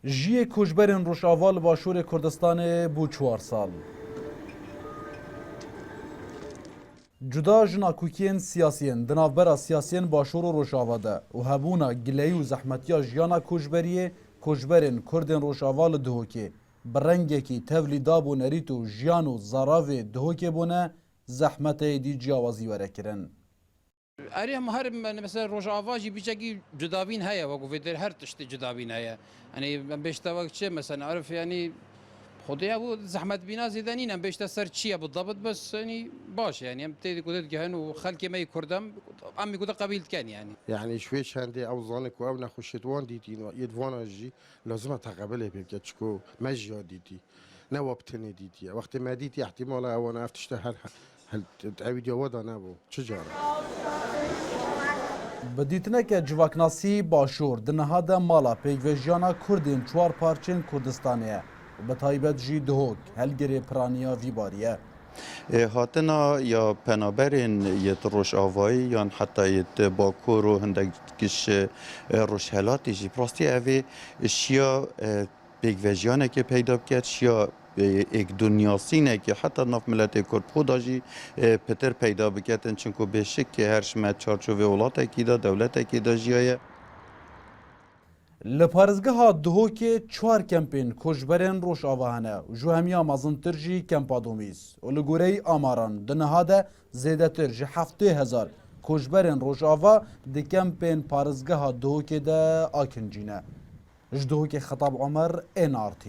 جیه کجبرین روشاوال باشور کردستان بو 4 سال. جدا جنا کوکین سیاسیین دنافبرا سیاسیین باشور و روشاوا ده و هبونا گلهی و زحمتیا جیانا کجبریه کجبرین کردین روشاوال دهوکی برنگه کی تولی دابو نریتو جیانو زاراوی دهوکی بونه زحمت دی جیاوازی وره کرن. اری هم هر مثلا روجاواجی بیچگی جدابین هیا و گفتر هر تشت جدابین هیا یعنی بیشتر وقت چه مثلا عارف یعنی خدای ابو زحمت بینا زیدانی نم بیشتر سر چیه بالضبط بس يعني باش يعني ام تيجي قلت جهن وخلك ما يكردم عمي قلت قبيل كان يعني شويش هندي او ظانك او نخوشتوان ديتين يدوان جي لازم تقبله بيك تشكو مجيا ديتي نوابتني ديتي وقت ما ديتي احتمال او انا افتشتهل هل تعبيد يوضع نابو تجاره بدیتنه که جواکناسی باشور دنهاده مالا پیگوژیانا کردین 4 پارچین کردستانیه و به تایبت جی دهوک هلگری پرانیا ویباریه. هاتنا یا پنابرین یت روش آوایی یا حتی یت باکور و هندکش روش هلاتی جی پراستی اوی شیا پیگوژیانه که پیدا کرد شیا یک دنیاسینه که حتی ناف ملت کرد خدا جی پتر پیدا بکردن چونکو به شک که هر شمت چارچوب ولات اکیدا دولت اکیدا جیایه لپارزگاه دهوک 4 کمپین کجبرین روش آواهنه و جو همیا مازنتر جی کمپادومیز و لگوری آماران دنهاده زیده تر جی 70,000 کجبرین روش آوا دی کمپین پارزگاه دهوک ده آکنجینه. جدهوک خطاب عمر NRT